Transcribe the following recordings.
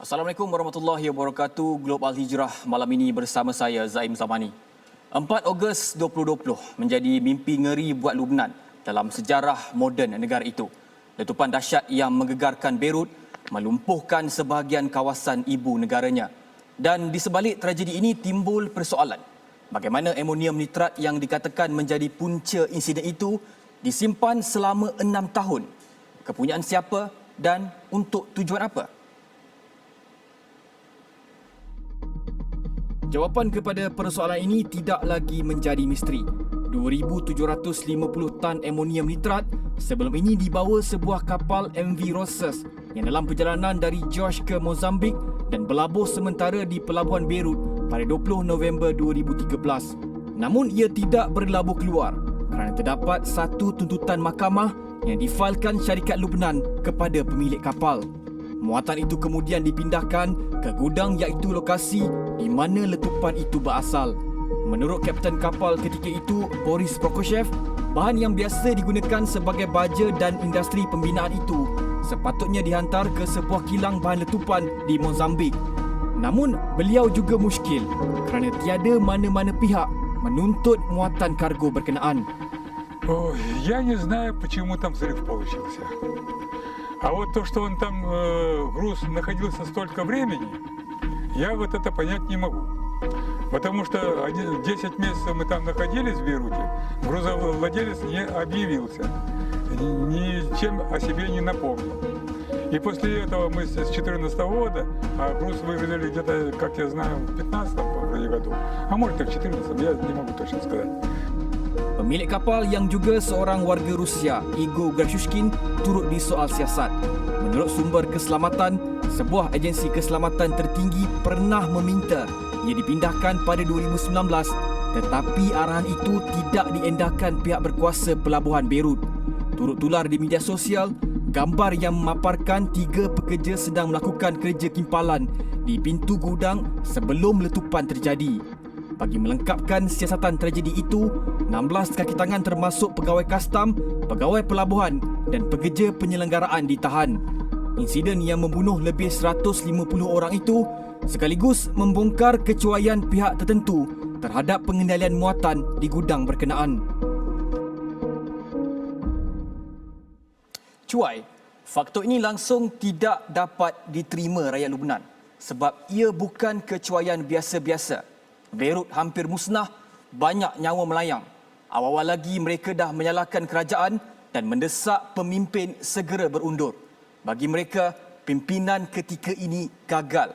Assalamualaikum warahmatullahi wabarakatuh. Global Hijrah malam ini bersama saya Zaim Zamani. 4 Ogos 2020 menjadi mimpi ngeri buat Lubnan dalam sejarah moden negara itu. Letupan dahsyat yang menggegarkan Beirut melumpuhkan sebahagian kawasan ibu negaranya. Dan di sebalik tragedi ini timbul persoalan. Bagaimana amonium nitrat yang dikatakan menjadi punca insiden itu disimpan selama 6 tahun? Kepunyaan siapa dan untuk tujuan apa? Jawapan kepada persoalan ini tidak lagi menjadi misteri. 2,750 tan amonium nitrat sebelum ini dibawa sebuah kapal MV Rosses yang dalam perjalanan dari George ke Mozambik dan berlabuh sementara di Pelabuhan Beirut pada 20 November 2013. Namun ia tidak berlabuh keluar kerana terdapat satu tuntutan mahkamah yang difailkan syarikat Lubnan kepada pemilik kapal. Muatan itu kemudian dipindahkan ke gudang iaitu lokasi di mana letupan itu berasal. Menurut kapten kapal ketika itu, Boris Prokofiev, bahan yang biasa digunakan sebagai baja dan industri pembinaan itu sepatutnya dihantar ke sebuah kilang bahan letupan di Mozambik. Namun, beliau juga muskil kerana tiada mana-mana pihak menuntut muatan kargo berkenaan. Ой, я не знаю, почему там взрыв получился. А вот то, что он там, груз находился столько времени, я вот это понять не могу. Потому что 10 месяцев мы там находились в Бейруте, грузовладелец не объявился, ничем о себе не напомнил. И после этого мы с 2014 года, а груз выгрузили где-то, как я знаю, в 2015 вроде году, а может и в 2014, я не могу точно сказать. Pemilik kapal yang juga seorang warga Rusia, Igor Grashushkin, turut disoal siasat. Menurut sumber keselamatan, sebuah agensi keselamatan tertinggi pernah meminta ia dipindahkan pada 2019, tetapi arahan itu tidak diendahkan pihak berkuasa Pelabuhan Beirut. Turut tular di media sosial, gambar yang memaparkan 3 pekerja sedang melakukan kerja kimpalan di pintu gudang sebelum letupan terjadi. Bagi melengkapkan siasatan tragedi itu, 16 kaki tangan termasuk pegawai kastam, pegawai pelabuhan dan pekerja penyelenggaraan ditahan. Insiden yang membunuh lebih 150 orang itu sekaligus membongkar kecuaian pihak tertentu terhadap pengendalian muatan di gudang berkenaan. Cuai, faktor ini langsung tidak dapat diterima rakyat Lubnan sebab ia bukan kecuaian biasa-biasa. Beirut hampir musnah, banyak nyawa melayang. Awal-awal lagi mereka dah menyalahkan kerajaan dan mendesak pemimpin segera berundur. Bagi mereka, pimpinan ketika ini gagal.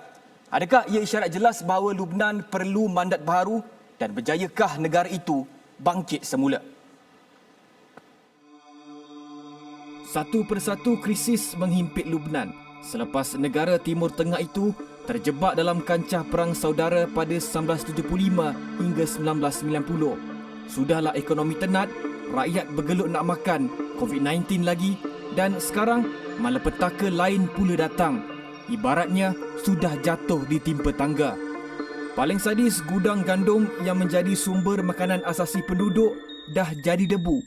Adakah ia isyarat jelas bahawa Lubnan perlu mandat baharu dan berjayakah negara itu bangkit semula? Satu persatu krisis menghimpit Lubnan selepas negara Timur Tengah itu terjebak dalam kancah perang saudara pada 1975 hingga 1990. Sudahlah ekonomi tenat, rakyat bergelut nak makan, COVID-19 lagi dan sekarang malapetaka lain pula datang. Ibaratnya sudah jatuh ditimpa tangga. Paling sadis, gudang gandum yang menjadi sumber makanan asasi penduduk dah jadi debu.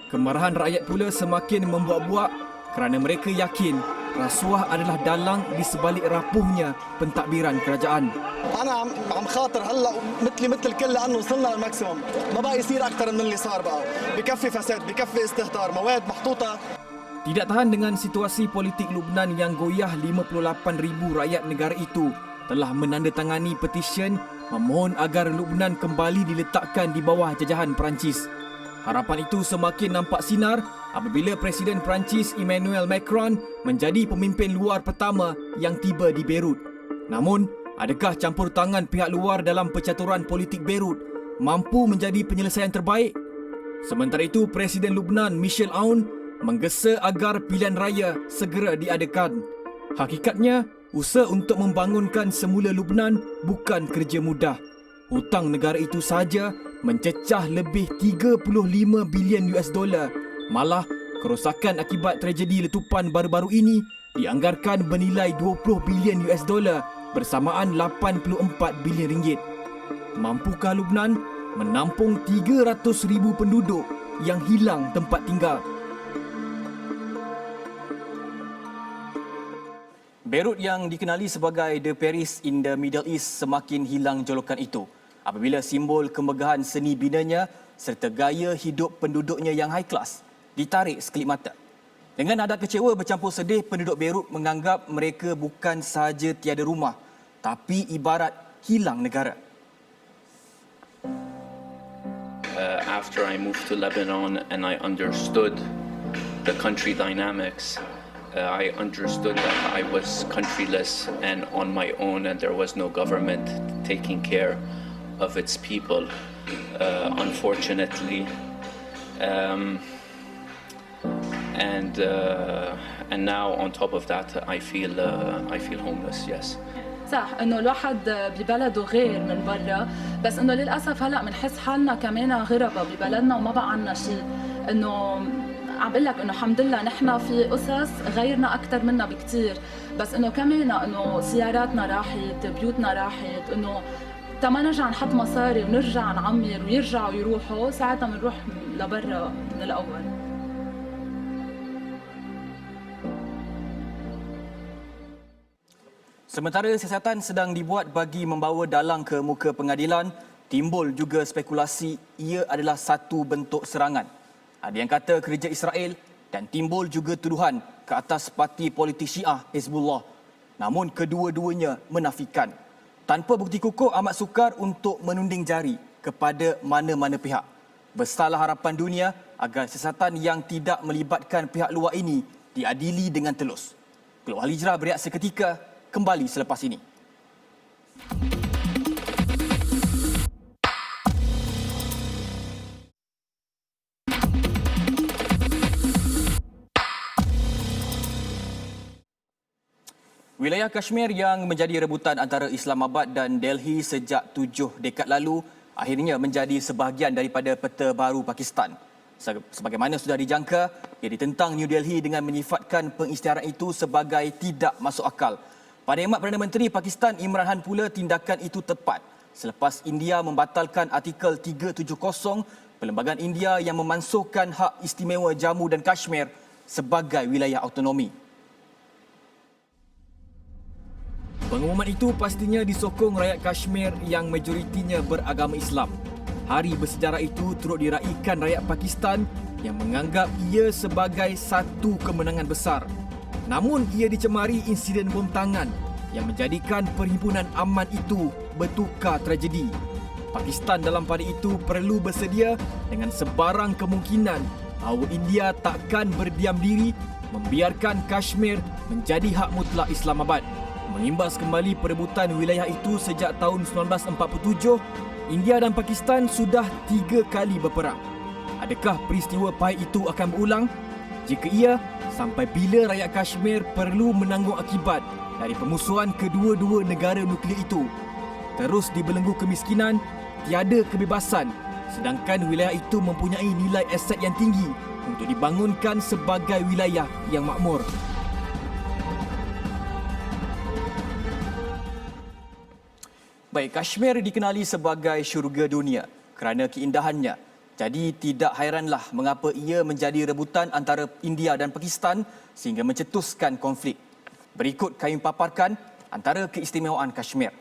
Kemarahan rakyat pula semakin membuak-buak kerana mereka yakin rasuah adalah dalang di sebalik rapuhnya pentadbiran kerajaan. أنا عم خاطر هلا مثل الكل لأنه وصلنا للماكسيموم، ما بقى يصير أكثر من اللي صار بقى، بكفي فساد، بكفي استهتار، مواد محطوطة. Tidak tahan dengan situasi politik Lubnan yang goyah, 58,000 rakyat negara itu telah menandatangani petisyen memohon agar Lubnan kembali diletakkan di bawah jajahan Perancis. Harapan itu semakin nampak sinar apabila Presiden Perancis Emmanuel Macron menjadi pemimpin luar pertama yang tiba di Beirut. Namun, adakah campur tangan pihak luar dalam percaturan politik Beirut mampu menjadi penyelesaian terbaik? Sementara itu, Presiden Lubnan Michel Aoun menggesa agar pilihan raya segera diadakan. Hakikatnya, usaha untuk membangunkan semula Lubnan bukan kerja mudah. Hutang negara itu sahaja mencecah lebih 35 bilion US dolar. Malah, kerosakan akibat tragedi letupan baru-baru ini dianggarkan bernilai 20 bilion US dolar bersamaan 84 bilion ringgit. Mampukah Lubnan menampung 300,000 penduduk yang hilang tempat tinggal? Beirut yang dikenali sebagai The Paris in the Middle East semakin hilang jolokan itu apabila simbol kemegahan seni binanya serta gaya hidup penduduknya yang high class ditarik sekelip mata. Dengan nada kecewa bercampur sedih, penduduk Beirut menganggap mereka bukan sahaja tiada rumah, tapi ibarat hilang negara. After I moved to Lebanon and I understood the country dynamics, I understood that I was countryless and on my own, and there was no government taking care of its people, unfortunately. And now on top of that, I feel homeless. Yes. صح انه الواحد ببلده غير من برا، بس انه للاسف هلا بنحس حالنا كمان غربة ببلدنا وما بقى عنا شيء. انه عم بقول لك انه الحمد لله نحن في اسس غيرنا اكثر منا بكثير، بس انه كمان انه سياراتنا راحت، بيوتنا راحت، انه تما نرجع نحط مصاري ونرجع نعمر ويرجعوا يروحوا، ساعتها بنروح لبرا من الاول. Sementara siasatan sedang dibuat bagi membawa dalang ke muka pengadilan, timbul juga spekulasi ia adalah satu bentuk serangan. Ada yang kata kerja Israel dan timbul juga tuduhan ke atas parti politik Syiah Hezbollah. Namun kedua-duanya menafikan. Tanpa bukti kukuh, amat sukar untuk menunding jari kepada mana-mana pihak. Besarlah harapan dunia agar siasatan yang tidak melibatkan pihak luar ini diadili dengan telus. Keluar Hijrah berehat seketika, kembali selepas ini. Wilayah Kashmir yang menjadi rebutan antara Islamabad dan Delhi sejak 7 dekad lalu akhirnya menjadi sebahagian daripada peta baru Pakistan. Sebagaimana sudah dijangka, ia ditentang New Delhi dengan menyifatkan pengisytiharan itu sebagai tidak masuk akal. Pada hemat Perdana Menteri Pakistan Imran Khan pula, tindakan itu tepat selepas India membatalkan artikel 370 Perlembagaan India yang memansuhkan hak istimewa Jammu dan Kashmir sebagai wilayah autonomi. Pengumuman itu pastinya disokong rakyat Kashmir yang majoritinya beragama Islam. Hari bersejarah itu turut diraikan rakyat Pakistan yang menganggap ia sebagai satu kemenangan besar. Namun ia dicemari insiden bom tangan yang menjadikan perhimpunan aman itu bertukar tragedi. Pakistan dalam pada itu perlu bersedia dengan sebarang kemungkinan bahawa India takkan berdiam diri membiarkan Kashmir menjadi hak mutlak Islamabad. Mengimbas kembali perebutan wilayah itu sejak tahun 1947, India dan Pakistan sudah 3 kali berperang. Adakah peristiwa pahit itu akan berulang? Jika ia, sampai bila rakyat Kashmir perlu menanggung akibat dari pemusuhan kedua-dua negara nuklear itu? Terus dibelenggu kemiskinan, tiada kebebasan, sedangkan wilayah itu mempunyai nilai aset yang tinggi untuk dibangunkan sebagai wilayah yang makmur. Baik, Kashmir dikenali sebagai syurga dunia kerana keindahannya. Jadi tidak hairanlah mengapa ia menjadi rebutan antara India dan Pakistan sehingga mencetuskan konflik. Berikut kami paparkan antara keistimewaan Kashmir.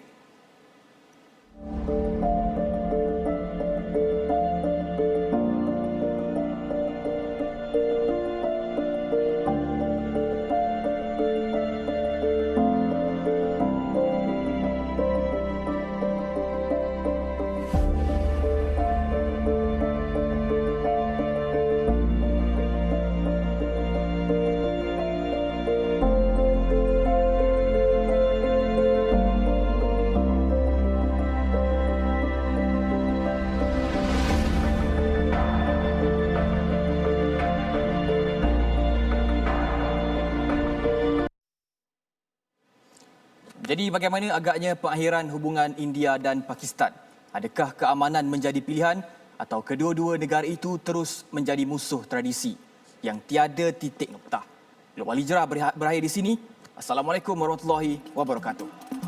Jadi bagaimana agaknya pengakhiran hubungan India dan Pakistan? Adakah keamanan menjadi pilihan atau kedua-dua negara itu terus menjadi musuh tradisi yang tiada titik noktah? Luar Hijrah berakhir di sini. Assalamualaikum warahmatullahi wabarakatuh.